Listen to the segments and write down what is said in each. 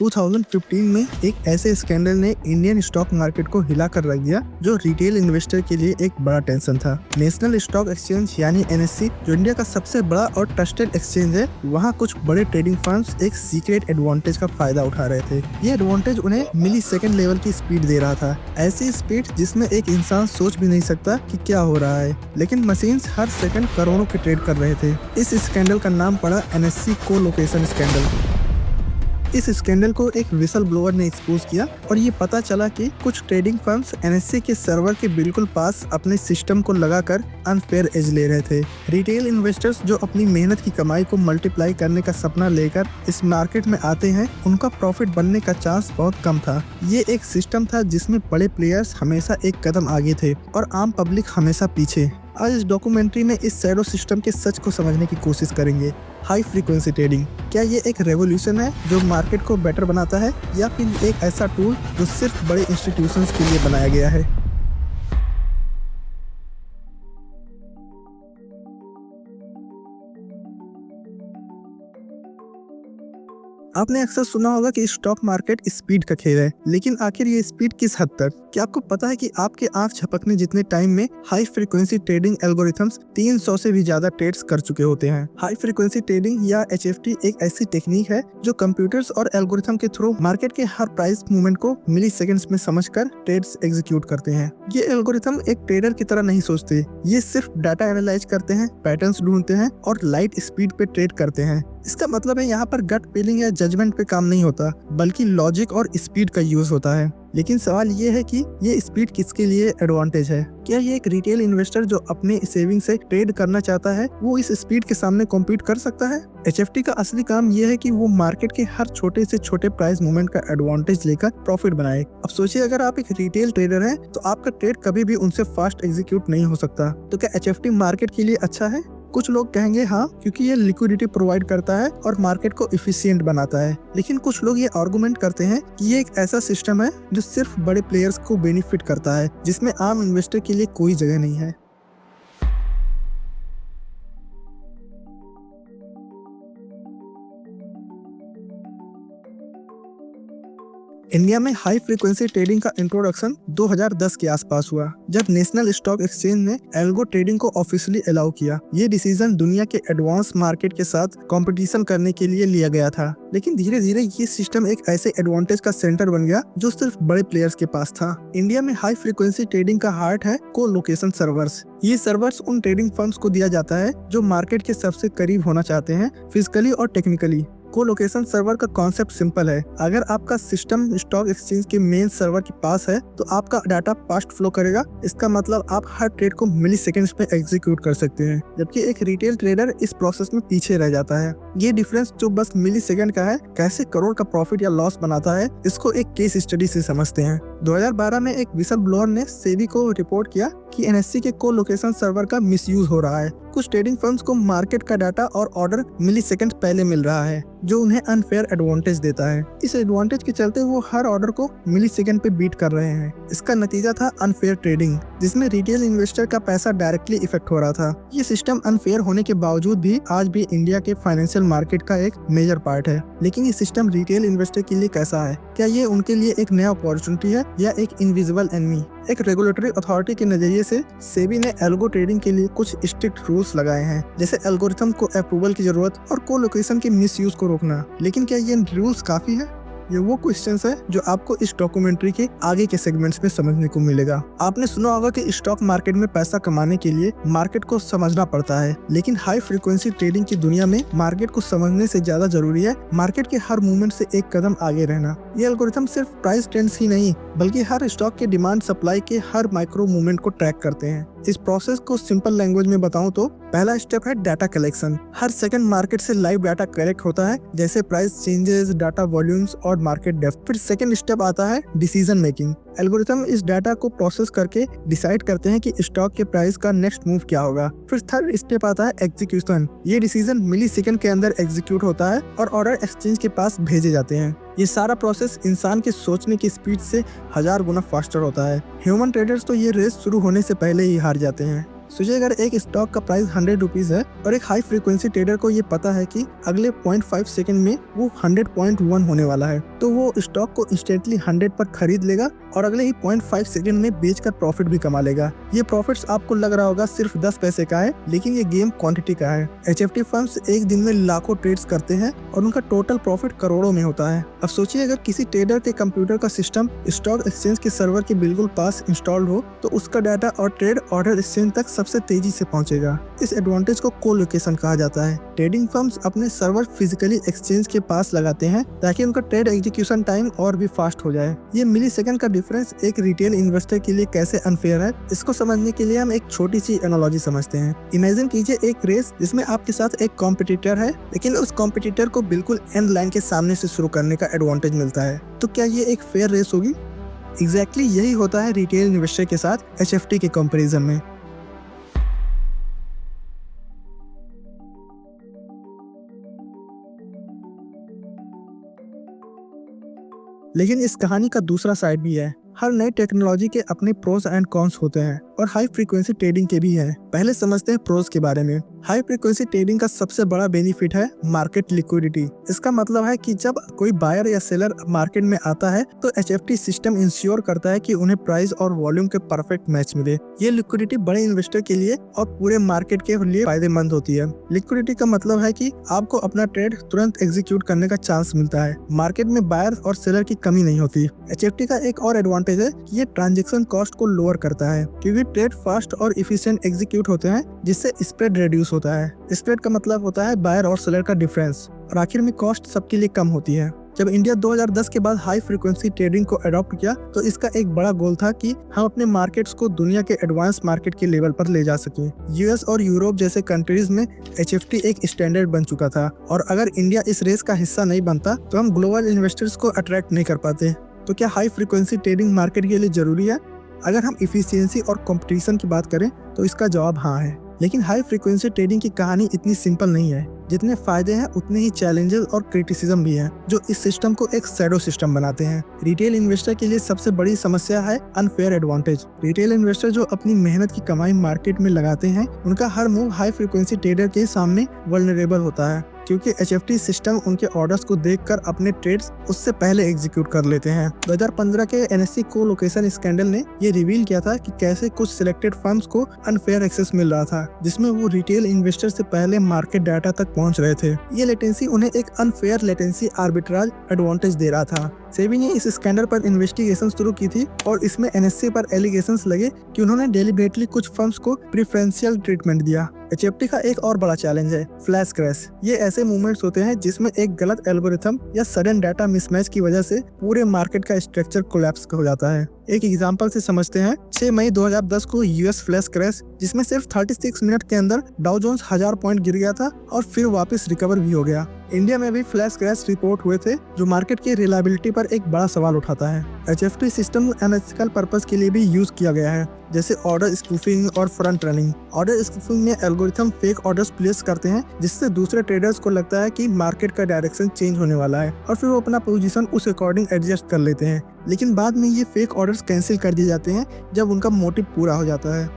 2015 में एक ऐसे स्कैंडल ने इंडियन स्टॉक मार्केट को हिला कर रख दिया जो रिटेल इन्वेस्टर के लिए एक बड़ा टेंशन था। नेशनल स्टॉक एक्सचेंज यानी एनएससी, जो इंडिया का सबसे बड़ा और ट्रस्टेड एक्सचेंज है, वहाँ कुछ बड़े ट्रेडिंग फर्म्स एक सीक्रेट एडवांटेज का फायदा उठा रहे थे। ये एडवांटेज उन्हें मिली सेकेंड लेवल की स्पीड दे रहा था, ऐसी स्पीड जिसमें एक इंसान सोच भी नहीं सकता कि क्या हो रहा है, लेकिन मशीन्स हर सेकंड करोड़ों के ट्रेड कर रहे थे। इस स्कैंडल का नाम पड़ा एनएससी कोलोकेशन स्कैंडल। इस स्कैंडल को एक विसल ब्लोअर ने एक्सपोज किया और ये पता चला कि कुछ ट्रेडिंग फर्म्स एनएससी के सर्वर के बिल्कुल पास अपने सिस्टम को लगाकर अनफेयर एज ले रहे थे। रिटेल इन्वेस्टर्स जो अपनी मेहनत की कमाई को मल्टीप्लाई करने का सपना लेकर इस मार्केट में आते हैं, उनका प्रॉफिट बनने का चांस बहुत कम था। ये एक सिस्टम था जिसमें बड़े प्लेयर्स हमेशा एक कदम आगे थे और आम पब्लिक हमेशा पीछे। आज इस डॉक्यूमेंट्री में इस शैडो सिस्टम के सच को समझने की कोशिश करेंगे। हाई फ्रीक्वेंसी ट्रेडिंग, क्या ये एक रेवोल्यूशन है जो मार्केट को बेटर बनाता है, या फिर एक ऐसा टूल जो सिर्फ बड़े इंस्टीट्यूशंस के लिए बनाया गया है? आपने अक्सर सुना होगा कि स्टॉक मार्केट स्पीड का खेल है, लेकिन आखिर ये स्पीड किस हद तक? क्या आपको पता है कि आपके आंख झपकने जितने टाइम में हाई फ्रीक्वेंसी ट्रेडिंग एल्गोरिथम्स 300 से भी ज्यादा ट्रेड्स कर चुके होते हैं। हाई फ्रीक्वेंसी ट्रेडिंग या एचएफटी एक ऐसी टेक्निक है जो कंप्यूटर्स और एल्गोरिथम के थ्रू मार्केट के हर प्राइस मूवमेंट को मिली सेकेंड्स में समझकर ट्रेड्स एग्जीक्यूट करते हैं। ये एल्गोरिथम एक ट्रेडर की तरह नहीं सोचते, ये सिर्फ डाटा एनालाइज करते हैं, पैटर्न्स ढूंढते हैं और लाइट स्पीड पे ट्रेड करते हैं। इसका मतलब है यहाँ पर गट फीलिंग या जजमेंट पे काम नहीं होता, बल्कि लॉजिक और स्पीड का यूज होता है। लेकिन सवाल ये है कि ये स्पीड किसके लिए एडवांटेज है? क्या ये एक रिटेल इन्वेस्टर जो अपने सेविंग से ट्रेड करना चाहता है, वो इस स्पीड के सामने कॉम्पीट कर सकता है? एचएफटी का असली काम ये है कि वो मार्केट के हर छोटे से छोटे प्राइस मूवमेंट का एडवांटेज लेकर प्रॉफिट बनाए। अब सोचिए, अगर आप एक रिटेल ट्रेडर हैं तो आपका ट्रेड कभी भी उनसे फास्ट एग्जीक्यूट नहीं हो सकता। तो क्या एचएफटी मार्केट के लिए अच्छा है? कुछ लोग कहेंगे हाँ, क्योंकि ये लिक्विडिटी प्रोवाइड करता है और मार्केट को इफिशिएंट बनाता है। लेकिन कुछ लोग ये आर्गुमेंट करते हैं कि ये एक ऐसा सिस्टम है जो सिर्फ बड़े प्लेयर्स को बेनिफिट करता है, जिसमें आम इन्वेस्टर के लिए कोई जगह नहीं है। इंडिया में हाई फ्रीक्वेंसी ट्रेडिंग का इंट्रोडक्शन 2010 के आसपास हुआ, जब नेशनल स्टॉक एक्सचेंज ने एल्गो ट्रेडिंग को ऑफिशियली अलाउ किया। ये डिसीजन दुनिया के एडवांस मार्केट के साथ कंपटीशन करने के लिए लिया गया था। लेकिन धीरे धीरे ये सिस्टम एक ऐसे एडवांटेज का सेंटर बन गया जो सिर्फ बड़े प्लेयर्स के पास था। इंडिया में हाई फ्रीक्वेंसी ट्रेडिंग का हार्ट है कोलोकेशन सर्वर्स। ये सर्वर्स उन ट्रेडिंग फर्म्स को दिया जाता है जो मार्केट के सबसे करीब होना चाहते हैं, फिजिकली और टेक्निकली। कोलोकेशन सर्वर का कॉन्सेप्ट सिंपल है। अगर आपका सिस्टम स्टॉक एक्सचेंज के मेन सर्वर के पास है तो आपका डाटा फास्ट फ्लो करेगा। इसका मतलब आप हर ट्रेड को मिली सेकेंड्स में एग्जीक्यूट कर सकते हैं, जबकि एक रिटेल ट्रेडर इस प्रोसेस में पीछे रह जाता है। ये डिफरेंस जो बस मिली सेकेंड का है, कैसे करोड़ का प्रॉफिट या लॉस बनाता है, इसको एक केस स्टडी से समझते हैं। 2012 में एक विसल ब्लोअर ने सेबी को रिपोर्ट किया कि एनएससी के कोलोकेशन सर्वर का मिसयूज हो रहा है। कुछ ट्रेडिंग फर्म्स को मार्केट का डाटा और ऑर्डर मिली सेकेंड पहले मिल रहा है, जो उन्हें अनफेयर एडवांटेज देता है। इस एडवांटेज के चलते वो हर ऑर्डर को मिली सेकेंड पे बीट कर रहे हैं। इसका नतीजा था अनफेयर ट्रेडिंग, जिसमें रिटेल इन्वेस्टर का पैसा डायरेक्टली इफेक्ट हो रहा था। ये सिस्टम अनफेयर होने के बावजूद भी आज भी इंडिया के फाइनेंशियल मार्केट का एक मेजर पार्ट है। लेकिन ये सिस्टम रिटेल इन्वेस्टर के लिए कैसा है? क्या ये उनके लिए एक नया अपॉर्चुनिटी है या एक इनविजिबल एनिमी? एक रेगुलेटरी अथॉरिटी के नजरिए से सेबी ने एल्गो ट्रेडिंग के लिए कुछ स्ट्रिक्ट रूल्स लगाए हैं, जैसे एल्गोरिथम को अप्रूवल की जरूरत और कोलोकेशन के मिसयूज को रोकना। लेकिन क्या ये रूल्स काफी है? ये वो क्वेश्चंस है जो आपको इस डॉक्यूमेंट्री के आगे के सेगमेंट्स में समझने को मिलेगा। आपने सुना होगा कि स्टॉक मार्केट में पैसा कमाने के लिए मार्केट को समझना पड़ता है, लेकिन हाई फ्रीक्वेंसी ट्रेडिंग की दुनिया में मार्केट को समझने से ज्यादा जरूरी है मार्केट के हर मूवमेंट से एक कदम आगे रहना। ये एल्गोरिथम सिर्फ प्राइस ट्रेंड्स ही नहीं, बल्कि हर स्टॉक के डिमांड सप्लाई के हर माइक्रो मूवमेंट को ट्रैक करते हैं। इस प्रोसेस को सिंपल लैंग्वेज में बताऊं तो पहला स्टेप है डाटा कलेक्शन। हर सेकंड मार्केट से लाइव डाटा कलेक्ट होता है, जैसे प्राइस चेंजेस, डाटा वॉल्यूम्स और मार्केट डेप्थ। फिर सेकंड स्टेप आता है डिसीजन मेकिंग। एल्गोरिथम इस डाटा को प्रोसेस करके डिसाइड करते हैं कि स्टॉक के प्राइस का नेक्स्ट मूव क्या होगा। फिर थर्ड स्टेप आता है एग्जीक्यूशन। ये डिसीजन मिली सेकंड के अंदर एग्जीक्यूट होता है और ऑर्डर एक्सचेंज के पास भेजे जाते हैं। ये सारा प्रोसेस इंसान के सोचने की स्पीड से 1000 गुना फास्टर होता है। ह्यूमन ट्रेडर्स तो ये रेस शुरू होने से पहले ही हार जाते हैं। सोचिए अगर एक स्टॉक का प्राइस 100 रुपीज है और एक हाई फ्रीक्वेंसी ट्रेडर को ये पता है कि अगले 0.5 सेकंड में वो 100.1 होने वाला है, तो वो स्टॉक को इंस्टेंटली 100 पर खरीद लेगा और अगले ही 0.5 सेकंड में बेचकर प्रॉफिट भी कमा लेगा। ये प्रॉफिट्स आपको लग रहा होगा सिर्फ 10 पैसे का है, लेकिन ये गेम क्वांटिटी का है। HFT फर्म्स एक दिन में लाखों ट्रेड्स करते हैं और उनका टोटल प्रॉफिट करोड़ों में होता है। अब सोचिए अगर किसी ट्रेडर के कंप्यूटर का सिस्टम स्टॉक एक्सचेंज के सर्वर के बिल्कुल पास इंस्टॉल्ड हो, तो उसका डाटा और ट्रेड ऑर्डर एक्सचेंज तक सबसे तेजी से पहुंचेगा। इस एडवांटेज को कोलोकेशन कहा जाता है। ट्रेडिंग फर्म्स अपने सर्वर फिजिकली एक्सचेंज के पास लगाते हैं ताकि उनका ट्रेड एग्जीक्यूशन टाइम और भी फास्ट हो जाए। ये मिली सेकंड का डिफरेंस एक रिटेल इन्वेस्टर के लिए कैसे अनफेयर है, इसको समझने के लिए हम एक छोटी सी एनालॉजी समझते हैं। इमेजिन कीजिए एक रेस जिसमें आपके साथ एक कॉम्पिटिटर है, लेकिन उस कॉम्पिटिटर को बिल्कुल एंड लाइन के सामने से शुरू करने का एडवांटेज मिलता है। तो क्या ये एक फेयर रेस होगी? एग्जैक्टली यही होता है रिटेल इन्वेस्टर के साथ HFT के कंपैरिजन में। लेकिन इस कहानी का दूसरा साइड भी है। हर नई टेक्नोलॉजी के अपने प्रोस एंड कॉन्स होते हैं और हाई फ्रीक्वेंसी ट्रेडिंग के भी हैं। पहले समझते हैं प्रोस के बारे में। हाई फ्रीक्वेंसी ट्रेडिंग का सबसे बड़ा बेनिफिट है मार्केट लिक्विडिटी। इसका मतलब है कि जब कोई बायर या सेलर मार्केट में आता है तो HFT सिस्टम इंश्योर करता है कि उन्हें प्राइस और वॉल्यूम के परफेक्ट मैच मिले। ये लिक्विडिटी बड़े इन्वेस्टर के लिए और पूरे मार्केट के लिए फायदेमंद होती है। लिक्विडिटी का मतलब है कि आपको अपना ट्रेड तुरंत एग्जीक्यूट करने का चांस मिलता है। मार्केट में बायर और सेलर की कमी नहीं होती। HFT का एक और एडवांटेज है कि ये ट्रांजेक्शन कॉस्ट को लोअर करता है, क्योंकि ट्रेड फास्ट और इफिशिएंट एग्जीक्यूट होते हैं, जिससे स्प्रेड रिड्यूस होता है। स्प्रेड का मतलब होता है बायर और सेलर का डिफरेंस, और आखिर में कॉस्ट सबके लिए कम होती है। जब इंडिया 2010 के बाद हाई फ्रीक्वेंसी ट्रेडिंग को अडॉप्ट किया तो इसका एक बड़ा गोल था कि हम अपने मार्केट्स को दुनिया के एडवांस मार्केट के लेवल पर ले जा सकें। US और यूरोप जैसे कंट्रीज में HFT एक स्टैंडर्ड बन चुका था, और अगर इंडिया इस रेस का हिस्सा नहीं बनता तो हम ग्लोबल इन्वेस्टर्स को अट्रैक्ट नहीं कर पाते। तो क्या हाई फ्रीक्वेंसी ट्रेडिंग मार्केट के लिए जरूरी है? अगर हम इफिशियंसी और कंपटीशन की बात करें तो इसका जवाब हाँ है। लेकिन हाई फ्रीक्वेंसी ट्रेडिंग की कहानी इतनी सिंपल नहीं है। जितने फायदे हैं उतने ही चैलेंजेस और क्रिटिसिज्म भी हैं, जो इस सिस्टम को एक शैडो सिस्टम बनाते हैं। रिटेल इन्वेस्टर के लिए सबसे बड़ी समस्या है अनफेयर एडवांटेज। रिटेल इन्वेस्टर जो अपनी मेहनत की कमाई मार्केट में लगाते हैं, उनका हर मूव हाई फ्रीक्वेंसी ट्रेडर के सामने वल्नरेबल होता है, क्योंकि HFT सिस्टम उनके ऑर्डर्स को देखकर अपने ट्रेड्स उससे पहले एग्जीक्यूट कर लेते हैं। 2015 के NSE कोलोकेशन स्कैंडल ने ये रिवील किया था कि कैसे कुछ सिलेक्टेड फर्म्स को अनफेयर एक्सेस मिल रहा था, जिसमें वो रिटेल इन्वेस्टर से पहले मार्केट डाटा तक पहुंच रहे थे। ये लेटेंसी उन्हें एक अनफेयर लेटेंसी आर्बिट्राज एडवांटेज दे रहा था। सेबी ने इस स्कैंडल पर इन्वेस्टिगेशन शुरू की थी और इसमें NSE पर एलिगेशंस लगे कि उन्होंने डेलिबरेटली कुछ फर्म्स को प्रेफरेंशियल ट्रीटमेंट दिया। HFT का एक और बड़ा चैलेंज है फ्लैश क्रैश। ये ऐसे मूवमेंट्स होते हैं जिसमें एक गलत एल्गोरिथम या सडन डाटा मिसमैच की वजह से पूरे मार्केट का स्ट्रक्चर कोलैप्स हो जाता है। एक एग्जांपल से समझते हैं। 6 मई 2010 को US फ्लैश क्रैश, जिसमें सिर्फ 36 मिनट के अंदर डाउ जोन्स 1000 पॉइंट गिर गया था और फिर वापस रिकवर भी हो गया। इंडिया में भी फ्लैश क्रैश रिपोर्ट हुए थे, जो मार्केट की रिलायबिलिटी पर एक बड़ा सवाल उठाता है। HFT सिस्टम एनालिटिकल पर्पस के लिए भी यूज किया गया है, जैसे ऑर्डर स्पूफिंग और फ्रंट रनिंग। ऑर्डर स्पूफिंग में एल्गोरिथम फेक ऑर्डर्स प्लेस करते हैं, जिससे दूसरे ट्रेडर्स को लगता है कि मार्केट का डायरेक्शन चेंज होने वाला है, और फिर वो अपना पोजीशन उस अकॉर्डिंग एडजस्ट कर लेते हैं। लेकिन बाद में ये फेक ऑर्डर्स कैंसिल कर दिए जाते हैं जब उनका मोटिव पूरा हो जाता है।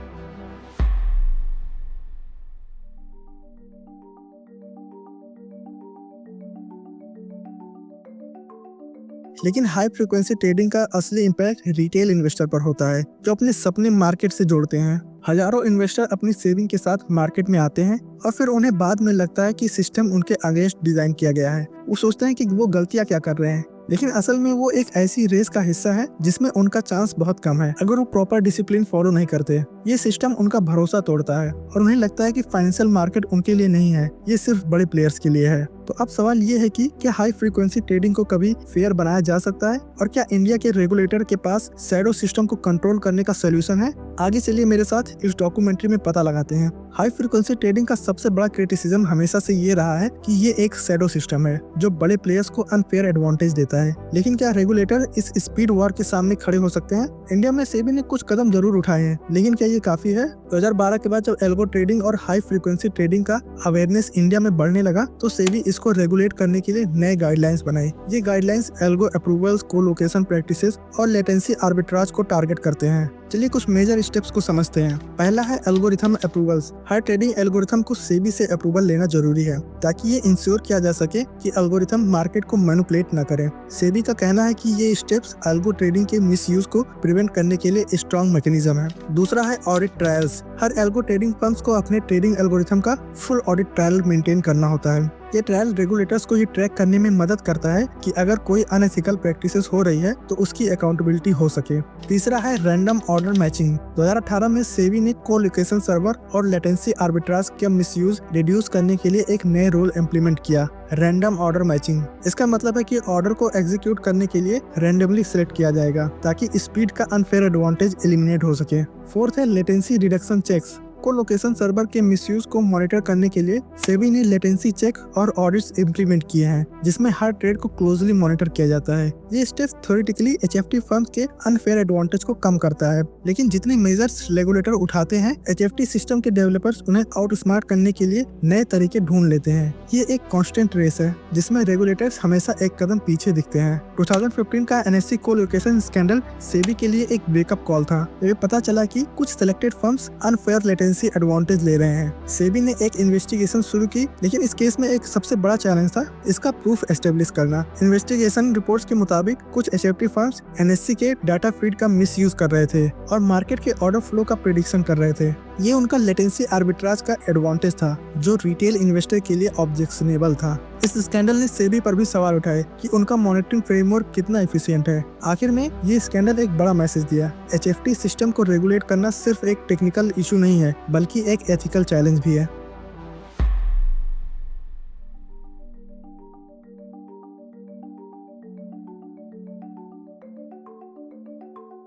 लेकिन हाई फ्रीक्वेंसी ट्रेडिंग का असली इम्पैक्ट रिटेल इन्वेस्टर पर होता है, जो अपने सपने मार्केट से जोड़ते हैं। हजारों इन्वेस्टर अपनी सेविंग के साथ मार्केट में आते हैं और फिर उन्हें बाद में लगता है कि सिस्टम उनके अगेंस्ट डिजाइन किया गया है। वो सोचते हैं कि वो गलतियां क्या कर रहे हैं, लेकिन असल में वो एक ऐसी रेस का हिस्सा है जिसमें उनका चांस बहुत कम है अगर वो प्रॉपर डिसिप्लिन फॉलो नहीं करते। ये सिस्टम उनका भरोसा तोड़ता है और उन्हें लगता है कि फाइनेंशियल मार्केट उनके लिए नहीं है, ये सिर्फ बड़े प्लेयर्स के लिए है। तो अब सवाल ये है कि क्या हाई फ्रीक्वेंसी ट्रेडिंग को कभी फेयर बनाया जा सकता है, और क्या इंडिया के रेगुलेटर के पास शैडो सिस्टम को कंट्रोल करने का सोल्यूशन है? आगे चलिए मेरे साथ इस डॉक्यूमेंट्री में पता लगाते हैं। हाई फ्रीक्वेंसी ट्रेडिंग का सबसे बड़ा क्रिटिसिज्म हमेशा से ये रहा है कि ये एक शैडो सिस्टम है जो बड़े प्लेयर्स को अनफेयर एडवांटेज देता है। लेकिन क्या रेगुलेटर इस स्पीड वॉर के सामने खड़े हो सकते हैं? इंडिया में सेबी ने कुछ कदम जरूर उठाए हैं, लेकिन क्या ये काफी है? 2012 के बाद जब एल्गो ट्रेडिंग और हाई फ्रीक्वेंसी ट्रेडिंग का अवेयरनेस इंडिया में बढ़ने लगा तो सेबी इसको रेगुलेट करने के लिए नए गाइडलाइंस बनाए। ये guidelines algo approvals, colocation practices और लेटेंसी आर्बिट्राज को टारगेट करते हैं। चलिए कुछ मेजर स्टेप्स को समझते हैं। पहला है एल्गोरिथम अप्रूवल्स। हर ट्रेडिंग एल्गोरिथम को सेबी से अप्रूवल लेना जरूरी है ताकि ये इंश्योर किया जा सके कि एल्गोरिथम मार्केट को मैनिपुलेट न करे। सेबी का कहना है कि ये स्टेप्स एल्गो ट्रेडिंग के मिसयूज को प्रिवेंट करने के लिए स्ट्रॉन्ग मैकेनिज्म है। दूसरा है ऑडिट ट्रायल्स। हर एल्गो ट्रेडिंग फर्म्स को अपने ट्रेडिंग एल्गोरिथम का फुल ऑडिट ट्रायल मेंटेन करना होता है। ये ट्रायल रेगुलेटर्स को ये ट्रैक करने में मदद करता है कि अगर कोई अनएथिकल प्रैक्टिसेस हो रही है तो उसकी अकाउंटेबिलिटी हो सके। तीसरा है रैंडम ऑर्डर मैचिंग। 2018 में सेबी ने कोलोकेशन सर्वर और लेटेंसी आर्बिट्राज का मिसयूज रिड्यूस करने के लिए एक नए रूल इम्प्लीमेंट किया, रैंडम ऑर्डर मैचिंग। इसका मतलब है कि ऑर्डर को एग्जीक्यूट करने के लिए रैंडमली सिलेक्ट किया जाएगा ताकि स्पीड का अनफेयर एडवांटेज एलिमिनेट हो सके। फोर्थ है latency reduction checks. Colocation server के मिसयूज को मॉनिटर करने के लिए सेबी ने लेटेंसी चेक और ऑडिट्स इम्प्लीमेंट किए हैं जिसमें हर ट्रेड को क्लोजली मॉनिटर किया जाता है। ये स्टेप थ्योरेटिकली एचएफटी फर्म्स के अनफेयर एडवांटेज को कम करता है, लेकिन जितने मेजर्स रेगुलेटर उठाते हैं एचएफटी सिस्टम के डेवलपर्स उन्हें आउटस्मार्ट करने के लिए नए तरीके ढूंढ लेते हैं। ये एक कांस्टेंट रेस है जिसमें रेगुलेटर्स हमेशा एक कदम पीछे दिखते हैं। 2015 का एनएससी कोलोकेशन स्कैंडल सेबी के लिए एक वेकअप कॉल था। ये पता चला कि कुछ selected firms unfair latency advantage ले रहे हैं। सेबी ने एक इन्वेस्टिगेशन शुरू की, लेकिन इस केस में एक सबसे बड़ा चैलेंज था इसका प्रूफ एस्टेब्लिश करना। इन्वेस्टिगेशन रिपोर्ट्स के मुताबिक कुछ एचएफटी फर्म्स एनएससी के डाटा फीड का मिसयूज कर रहे थे और मार्केट के ऑर्डर फ्लो का प्रेडिक्शन कर रहे थे। ये उनका लेटेंसी आर्बिट्राज का एडवांटेज था जो रिटेल इन्वेस्टर के लिए ऑब्जेक्शनेबल था। इस स्कैंडल ने सेबी पर भी सवाल उठाए कि उनका मॉनिटरिंग फ्रेमवर्क कितना एफिशिएंट है। आखिर में ये स्कैंडल एक बड़ा मैसेज दिया, एचएफटी सिस्टम को रेगुलेट करना सिर्फ एक टेक्निकल इशू नहीं है बल्कि एक एथिकल चैलेंज भी है।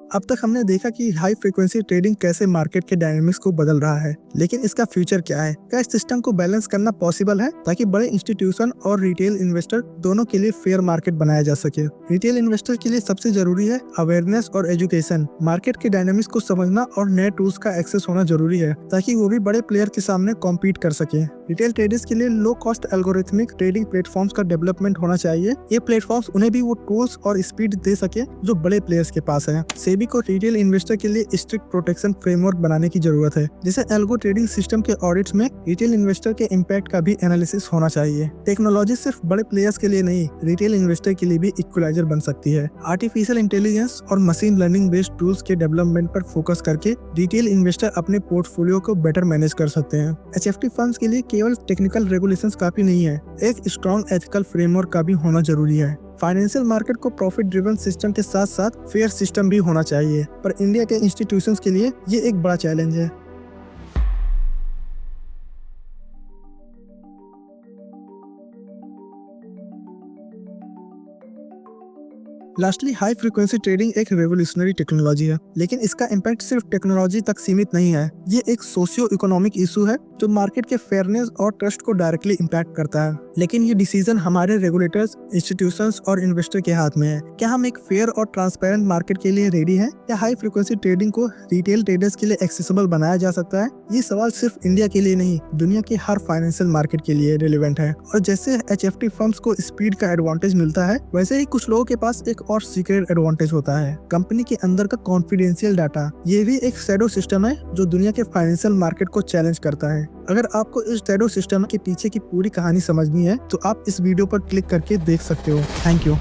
अब तक हमने देखा कि हाई फ्रीक्वेंसी ट्रेडिंग कैसे मार्केट के डायनामिक्स को बदल रहा है, लेकिन इसका फ्यूचर क्या है? क्या इस सिस्टम को बैलेंस करना पॉसिबल है ताकि बड़े इंस्टीट्यूशन और रिटेल इन्वेस्टर दोनों के लिए फेयर मार्केट बनाया जा सके? रिटेल इन्वेस्टर के लिए सबसे जरूरी है अवेयरनेस और एजुकेशन। मार्केट के डायनामिक्स को समझना और नए टूल्स का एक्सेस होना जरूरी है ताकि वो भी बड़े प्लेयर के सामने कॉम्पीट कर सके। रिटेल ट्रेडर्स के लिए low cost algorithmic trading platforms का डेवलपमेंट होना चाहिए। ये प्लेटफॉर्म्स उन्हें भी वो टूल्स और स्पीड दे सके जो बड़े प्लेयर्स के पास है। सेबी को रिटेल इन्वेस्टर के लिए स्ट्रिक्ट प्रोटेक्शन फ्रेमवर्क बनाने की जरूरत है, जैसे एल्गो ट्रेडिंग सिस्टम के ऑडिट्स में रिटेल इन्वेस्टर के इम्पैक्ट का भी एनालिसिस होना चाहिए। टेक्नोलॉजी सिर्फ बड़े प्लेयर्स के लिए नहीं, रिटेल इन्वेस्टर के लिए भी इक्वलाइजर बन सकती है। आर्टिफिशियल इंटेलिजेंस और मशीन लर्निंग बेस्ड टूल्स के डेवलपमेंट पर फोकस करके रिटेल इन्वेस्टर अपने पोर्टफोलियो को बेटर मैनेज कर सकते हैं। एचएफटी फर्म्स के लिए केवल टेक्निकल रेगुलेशंस काफी नहीं है, एक स्ट्रॉन्ग एथिकल फ्रेमवर्क का भी होना जरूरी है। फाइनेंशियल मार्केट को प्रॉफिट ड्रिवन सिस्टम के साथ साथ फेयर सिस्टम भी होना चाहिए, पर इंडिया के इंस्टीट्यूशंस के लिए ये एक बड़ा चैलेंज है। लास्टली, हाई फ्रीक्वेंसी ट्रेडिंग एक रेवोल्यूशनरी टेक्नोलॉजी है, लेकिन इसका इम्पैक्ट सिर्फ टेक्नोलॉजी तक सीमित नहीं है। ये एक सोशियो इकोनॉमिक इशू है जो मार्केट के फेयरनेस और ट्रस्ट को डायरेक्टली इम्पैक्ट करता है। लेकिन ये डिसीजन हमारे रेगुलेटर्स, इंस्टीट्यूशंस और इन्वेस्टर के हाथ में है। क्या हम एक फेयर और ट्रांसपेरेंट मार्केट के लिए रेडी हैं? या हाई फ्रीक्वेंसी ट्रेडिंग को रिटेल ट्रेडर्स के लिए एक्सेसिबल बनाया जा सकता है? ये सवाल सिर्फ इंडिया के लिए नहीं, दुनिया के हर फाइनेंशियल मार्केट के लिए रिलेवेंट है। और जैसे एचएफटी फर्म्स को स्पीड का एडवांटेज मिलता है, वैसे ही कुछ लोगों के पास एक और सीक्रेट एडवांटेज होता है, कंपनी के अंदर का कॉन्फिडेंशियल डाटा। ये भी एक शैडो सिस्टम है जो दुनिया के फाइनेंशियल मार्केट को चैलेंज करता है। अगर आपको इस शैडो सिस्टम के पीछे की पूरी कहानी समझनी है तो आप इस वीडियो पर क्लिक करके देख सकते हो। Thank you.